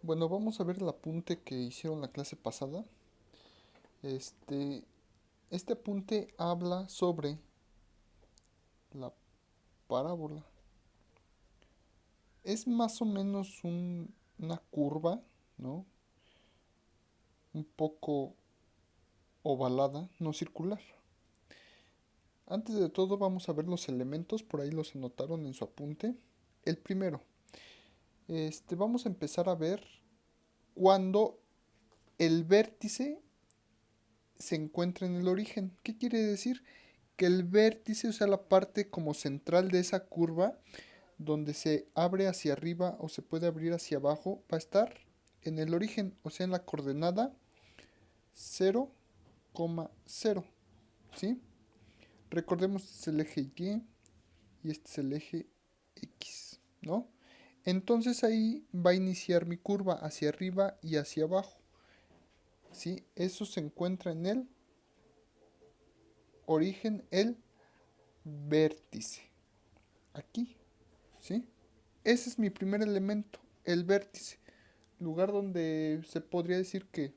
Bueno, vamos a ver el apunte que hicieron la clase pasada. Este, este apunte habla sobre la parábola. Es más o menos una curva, ¿no? Un poco ovalada, no circular. Antes de todo vamos a ver los elementos, por ahí los anotaron en su apunte. El primero, vamos a empezar a ver cuando el vértice se encuentra en el origen. ¿Qué quiere decir? Que el vértice, o sea, la parte como central de esa curva, donde se abre hacia arriba o se puede abrir hacia abajo, va a estar en el origen, o sea, en la coordenada 0,0. ¿Sí? Recordemos, este es el eje Y y este es el eje X, ¿no? Entonces ahí va a iniciar mi curva hacia arriba y hacia abajo. ¿Sí? Eso se encuentra en el origen, el vértice. Aquí, ¿sí? Ese es mi primer elemento, el vértice. Lugar donde se podría decir que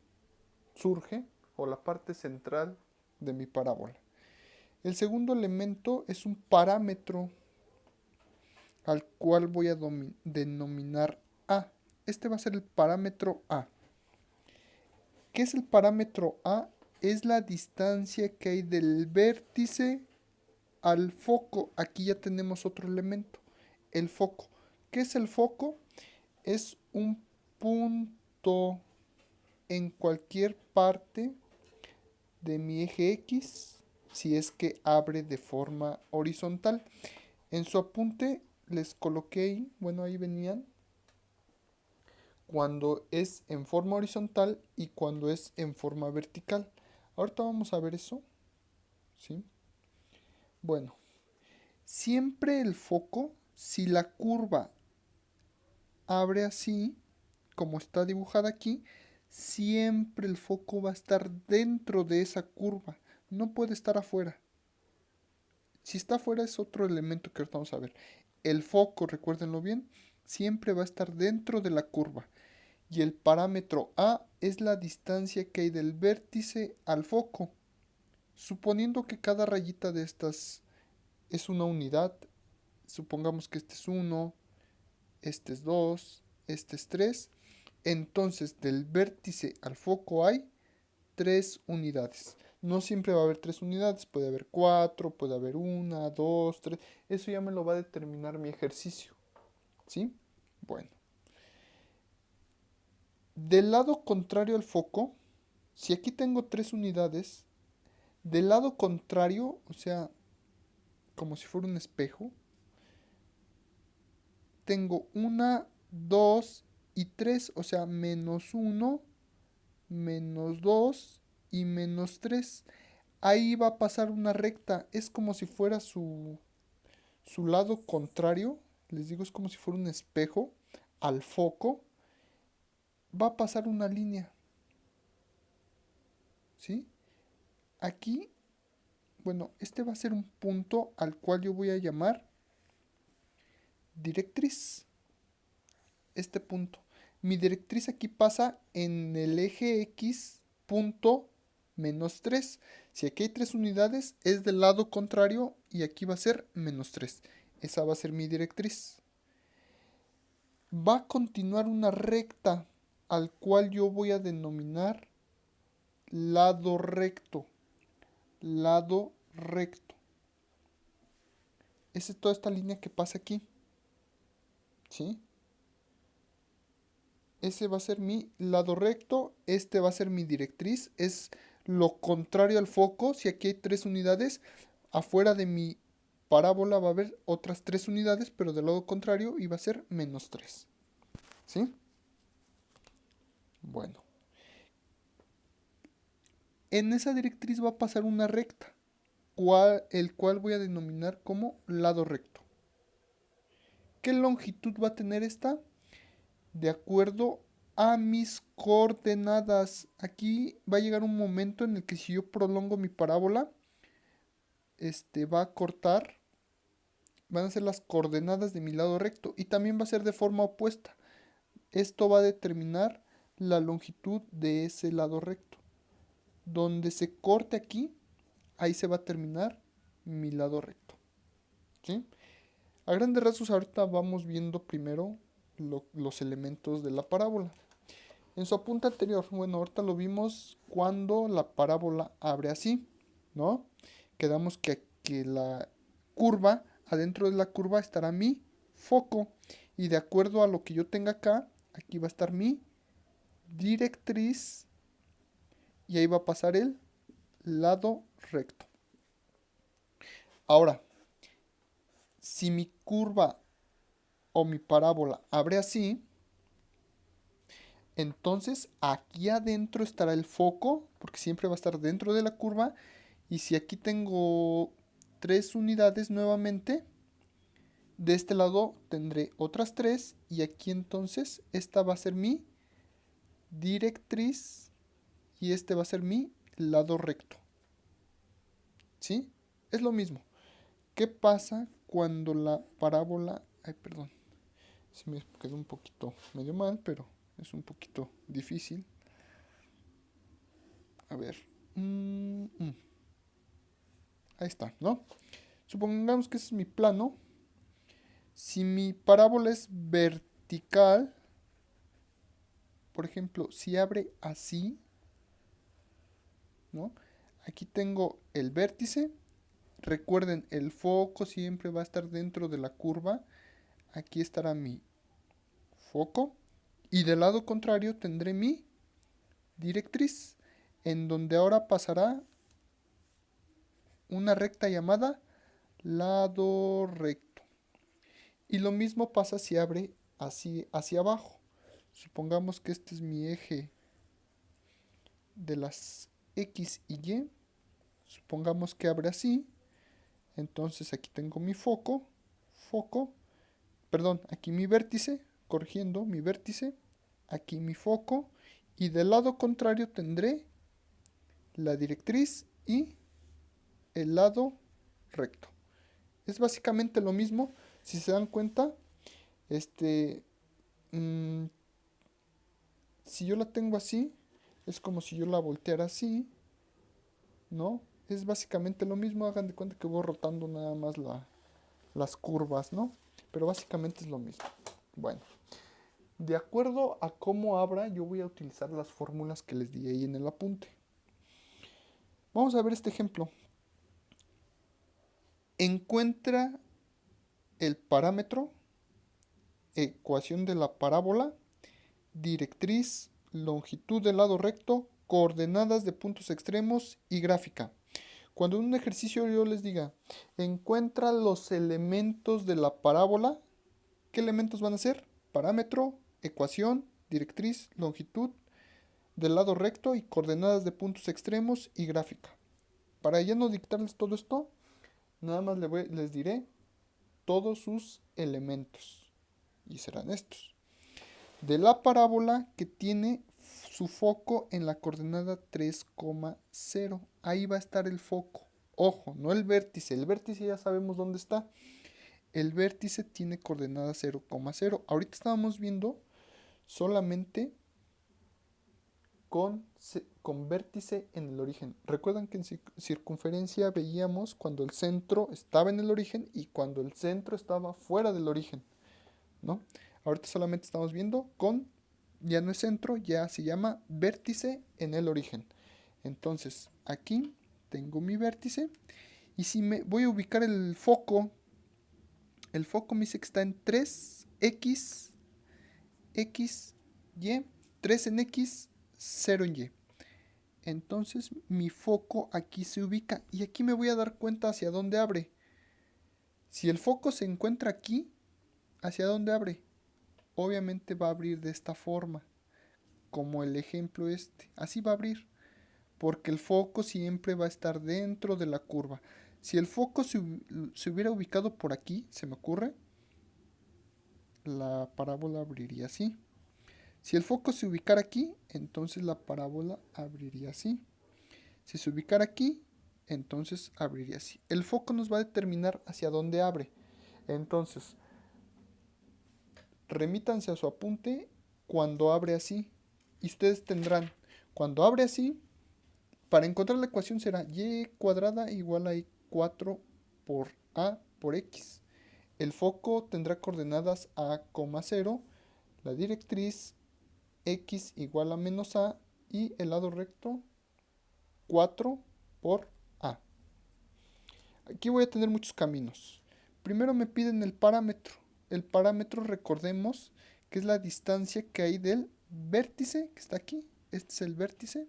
surge, o la parte central de mi parábola. El segundo elemento es un parámetro al cual voy a denominar A. Este va a ser el parámetro A. ¿Qué es el parámetro A? Es la distancia que hay del vértice al foco. Aquí ya tenemos otro elemento, el foco. ¿Qué es el foco? Es un punto en cualquier parte de mi eje X si es que abre de forma horizontal. En su apunte les coloqué ahí, bueno, ahí venían, cuando es en forma horizontal y cuando es en forma vertical. Ahorita vamos a ver eso, ¿sí? Bueno, siempre el foco, si la curva abre así, como está dibujada aquí, siempre el foco va a estar dentro de esa curva, no puede estar afuera. Si está afuera es otro elemento que ahorita vamos a ver. El foco, recuérdenlo bien, siempre va a estar dentro de la curva. Y el parámetro A es la distancia que hay del vértice al foco. Suponiendo que cada rayita de estas es una unidad, supongamos que este es 1, este es 2, este es 3. Entonces del vértice al foco hay 3 unidades. No siempre va a haber 3 unidades, puede haber 4, puede haber 1, 2, 3. Eso ya me lo va a determinar mi ejercicio. ¿Sí? Bueno. Del lado contrario al foco, si aquí tengo 3 unidades, del lado contrario, o sea, como si fuera un espejo, tengo 1, 2 y 3, o sea, menos 1, menos 2 y menos 3. Ahí va a pasar una recta, es como si fuera su lado contrario, les digo, es como si fuera un espejo al foco, va a pasar una línea, ¿sí? Aquí, bueno, este va a ser un punto al cual yo voy a llamar directriz, este punto. Mi directriz aquí pasa en el eje X punto menos 3. Si aquí hay 3 unidades, es del lado contrario y aquí va a ser menos 3. Esa va a ser mi directriz. Va a continuar una recta al cual yo voy a denominar lado recto. Lado recto. Esa es toda esta línea que pasa aquí. ¿Sí? Ese va a ser mi lado recto. Este va a ser mi directriz. Es lo contrario al foco. Si aquí hay 3 unidades, afuera de mi parábola va a haber otras 3 unidades, pero del lado contrario y va a ser menos 3. ¿Sí? Bueno. En esa directriz va a pasar una recta, el cual voy a denominar como lado recto. ¿Qué longitud va a tener esta? De acuerdo a mis coordenadas. Aquí va a llegar un momento en el que si yo prolongo mi parábola, va a cortar, van a ser las coordenadas de mi lado recto y también va a ser de forma opuesta. esto va a determinar la longitud de ese lado recto. Donde se corte aquí, ahí se va a terminar mi lado recto. ¿Sí? A grandes rasgos ahorita vamos viendo primero los elementos de la parábola. En su apunte anterior, bueno, ahorita lo vimos cuando la parábola abre así, ¿no? Quedamos que la curva, adentro de la curva estará mi foco. Y de acuerdo a lo que yo tenga acá, aquí va a estar mi directriz. Y ahí va a pasar el lado recto. Ahora, si mi curva o mi parábola abre así, entonces aquí adentro estará el foco, porque siempre va a estar dentro de la curva. Y si aquí tengo 3 unidades nuevamente, de este lado tendré otras 3. Y aquí entonces esta va a ser mi directriz y este va a ser mi lado recto. ¿Sí? Es lo mismo. ¿Qué pasa cuando la parábola... Ay, perdón. Se me quedó un poquito medio mal, pero es un poquito difícil. A ver. Ahí está, ¿no? Supongamos que ese es mi plano. Si mi parábola es vertical, por ejemplo, si abre así, ¿no? Aquí tengo el vértice. Recuerden, el foco siempre va a estar dentro de la curva. Aquí estará mi foco. Y del lado contrario tendré mi directriz, en donde ahora pasará una recta llamada lado recto. Y lo mismo pasa si abre así hacia abajo. Supongamos que este es mi eje de las X y Y. Supongamos que abre así. Entonces aquí tengo mi foco, perdón, aquí mi vértice, corrigiendo mi vértice, aquí mi foco, y del lado contrario tendré la directriz y el lado recto. Es básicamente lo mismo, si se dan cuenta, si yo la tengo así, es como si yo la volteara así, ¿no? Es básicamente lo mismo, hagan de cuenta que voy rotando nada más las curvas, ¿no? Pero básicamente es lo mismo. Bueno, de acuerdo a cómo abra, yo voy a utilizar las fórmulas que les di ahí en el apunte. Vamos a ver este ejemplo. Encuentra el parámetro, ecuación de la parábola, directriz, longitud del lado recto, coordenadas de puntos extremos y gráfica. Cuando en un ejercicio yo les diga, encuentra los elementos de la parábola, ¿qué elementos van a ser? Parámetro, ecuación, directriz, longitud del lado recto y coordenadas de puntos extremos y gráfica. Para ya no dictarles todo esto, nada más les diré todos sus elementos. Y serán estos. De la parábola que tiene su foco en la coordenada 3,0. Ahí va a estar el foco. Ojo, no el vértice. El vértice ya sabemos dónde está. El vértice tiene coordenada 0,0. Ahorita estábamos viendo solamente con vértice en el origen. Recuerdan que en circunferencia veíamos cuando el centro estaba en el origen y cuando el centro estaba fuera del origen, ¿no? Ahorita solamente estamos viendo con, ya no es centro, ya se llama vértice en el origen. Entonces, aquí tengo mi vértice y si me voy a ubicar el foco me dice que está en 3x, x, y, 3 en x, 0 en y. Entonces mi foco aquí se ubica y aquí me voy a dar cuenta hacia dónde abre. Si el foco se encuentra aquí, ¿hacia dónde abre? Obviamente va a abrir de esta forma, como el ejemplo este. Así va a abrir, porque el foco siempre va a estar dentro de la curva. Si el foco se hubiera ubicado por aquí, se me ocurre, la parábola abriría así. Si el foco se ubicara aquí, entonces la parábola abriría así. Si se ubicara aquí, entonces abriría así. El foco nos va a determinar hacia dónde abre. Entonces, remítanse a su apunte cuando abre así. Y ustedes tendrán, cuando abre así, para encontrar la ecuación será y cuadrada igual a i4 por a por x. El foco tendrá coordenadas a, 0, la directriz x igual a menos a y el lado recto 4 por a. Aquí voy a tener muchos caminos. Primero me piden el parámetro. El parámetro, recordemos que es la distancia que hay del vértice, que está aquí, este es el vértice,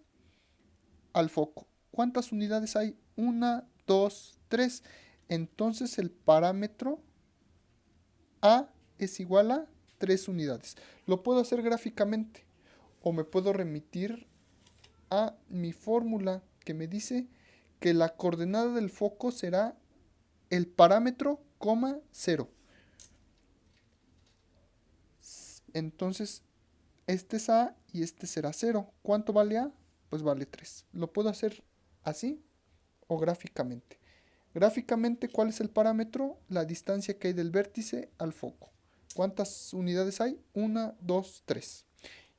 al foco. ¿Cuántas unidades hay? 1, 2, 3. Entonces el parámetro A es igual a 3 unidades. Lo puedo hacer gráficamente o me puedo remitir a mi fórmula que me dice que la coordenada del foco será el parámetro, 0. Entonces, este es A y este será 0. ¿Cuánto vale A? Pues vale 3. Lo puedo hacer así o gráficamente. Gráficamente, ¿cuál es el parámetro? La distancia que hay del vértice al foco. ¿Cuántas unidades hay? 1, 2, 3.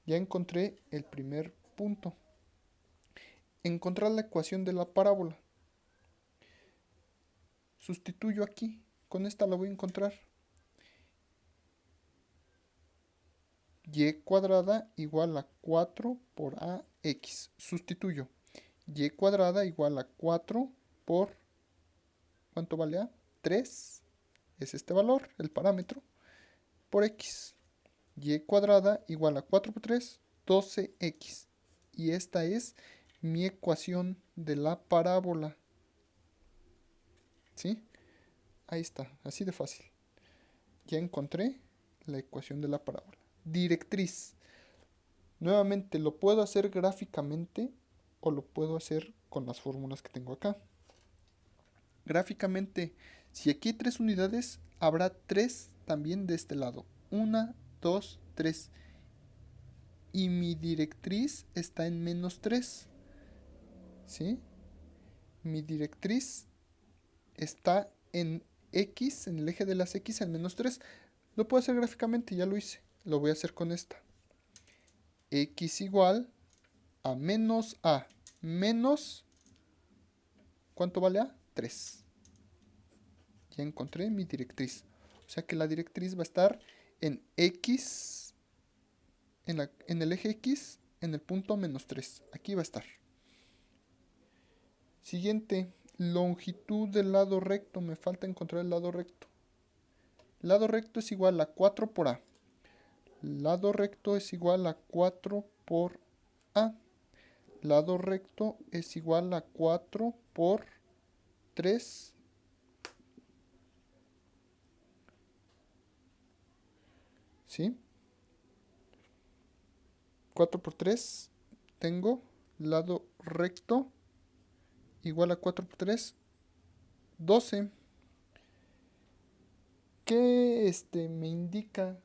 Ya encontré el primer punto. Encontrar la ecuación de la parábola. Sustituyo aquí. Con esta la voy a encontrar. Y cuadrada igual a 4 por ax. Sustituyo. Y cuadrada igual a 4 por... ¿Cuánto vale a? 3. Es este valor, el parámetro. Por x. Y cuadrada igual a 4 por 3, 12x. Y esta es mi ecuación de la parábola. ¿Sí? Ahí está, así de fácil. Ya encontré la ecuación de la parábola. Directriz. Nuevamente, lo puedo hacer gráficamente o lo puedo hacer con las fórmulas que tengo acá. Gráficamente, si aquí hay 3 unidades, habrá 3 también de este lado. 1, 2, 3. Y mi directriz está en menos 3. ¿Sí? Mi directriz está en x, en el eje de las x en menos 3. Lo puedo hacer gráficamente, ya lo hice. Lo voy a hacer con esta. X igual a menos a menos... ¿Cuánto vale a? 3. Ya encontré mi directriz. O sea que la directriz va a estar en x, en el eje x, en el punto menos 3. Aquí va a estar. Siguiente, longitud del lado recto. Me falta encontrar el lado recto. El lado recto es igual a 4 por a. Lado recto es igual a 4 por a. Lado recto es igual a 4 por 3. ¿Sí? 4 por 3. Tengo lado recto igual a 4 por 3. 12. ¿Qué me indica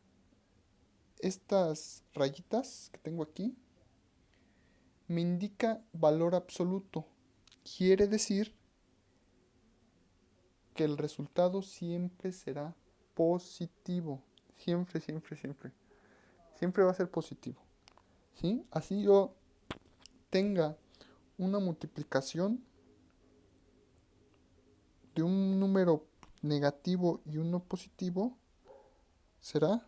estas rayitas que tengo aquí? Me indica valor absoluto. Quiere decir que el resultado siempre será positivo. Siempre, siempre, siempre. Siempre va a ser positivo. ¿Sí? Así yo tenga una multiplicación de un número negativo y uno positivo, será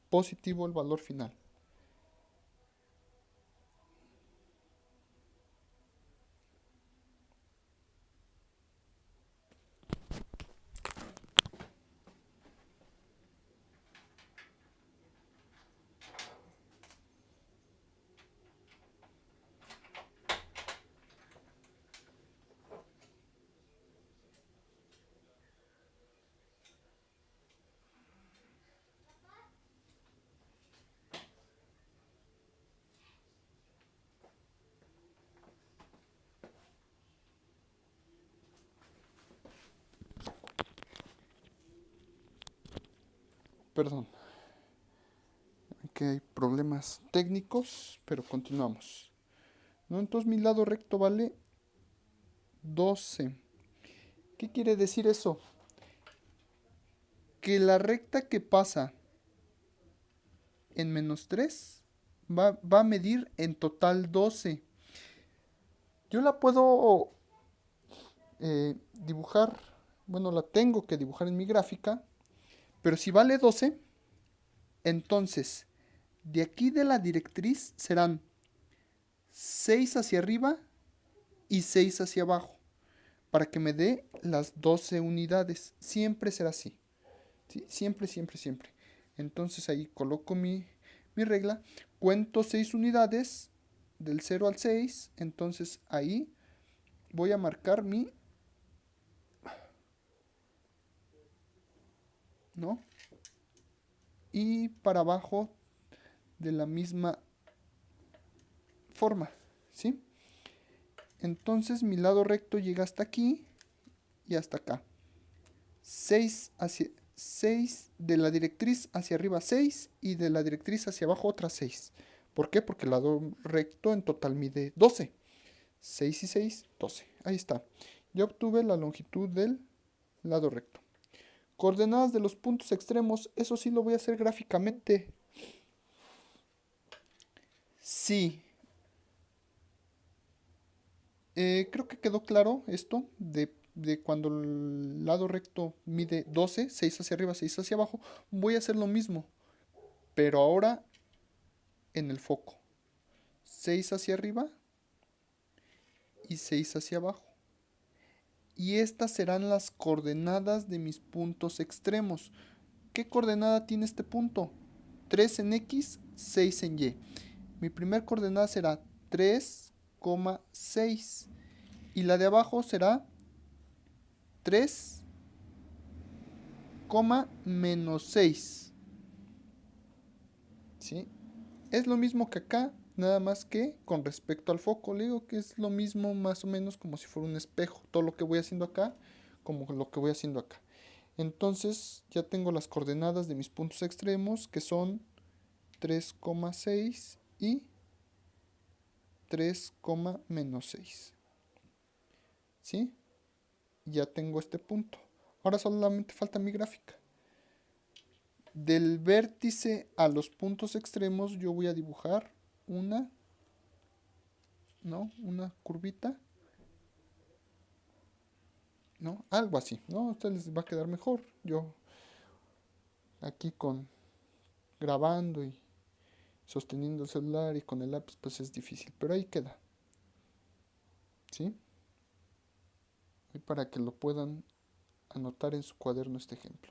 positivo el valor final. Perdón, que hay problemas técnicos, pero continuamos. ¿No? Entonces mi lado recto vale 12. ¿Qué quiere decir eso? Que la recta que pasa en menos 3 va a medir en total 12. Yo la puedo dibujar, bueno, la tengo que dibujar en mi gráfica, pero si vale 12, entonces de aquí de la directriz serán 6 hacia arriba y 6 hacia abajo, para que me dé las 12 unidades. Siempre será así. ¿Sí? Siempre, siempre, siempre. Entonces ahí coloco mi regla, cuento 6 unidades del 0 al 6, entonces ahí voy a marcar ¿no? Y para abajo de la misma forma, ¿sí? Entonces mi lado recto llega hasta aquí y hasta acá. 6 de la directriz hacia arriba 6 y de la directriz hacia abajo otras 6. ¿Por qué? Porque el lado recto en total mide 12. 6 y 6, 12. Ahí está. Ya obtuve la longitud del lado recto. Coordenadas de los puntos extremos, eso sí lo voy a hacer gráficamente. Sí. Creo que quedó claro esto de cuando el lado recto mide 12, 6 hacia arriba, 6 hacia abajo. Voy a hacer lo mismo, pero ahora en el foco. 6 hacia arriba y 6 hacia abajo. Y estas serán las coordenadas de mis puntos extremos. ¿Qué coordenada tiene este punto? 3 en X, 6 en Y. Mi primer coordenada será 3,6 y la de abajo será 3, menos 6. ¿Sí? Es lo mismo que acá, nada más que con respecto al foco. Le digo que es lo mismo más o menos como si fuera un espejo. Todo lo que voy haciendo acá, como lo que voy haciendo acá. Entonces ya tengo las coordenadas de mis puntos extremos, que son 3,6 y 3, menos 6. ¿Sí? Ya tengo este punto. Ahora solamente falta mi gráfica. Del vértice a los puntos extremos yo voy a dibujar una curvita, ¿no? Algo así, ¿no? A ustedes les va a quedar mejor. Yo aquí grabando y sosteniendo el celular y con el lápiz, pues es difícil, pero ahí queda, ¿sí? Y para que lo puedan anotar en su cuaderno este ejemplo.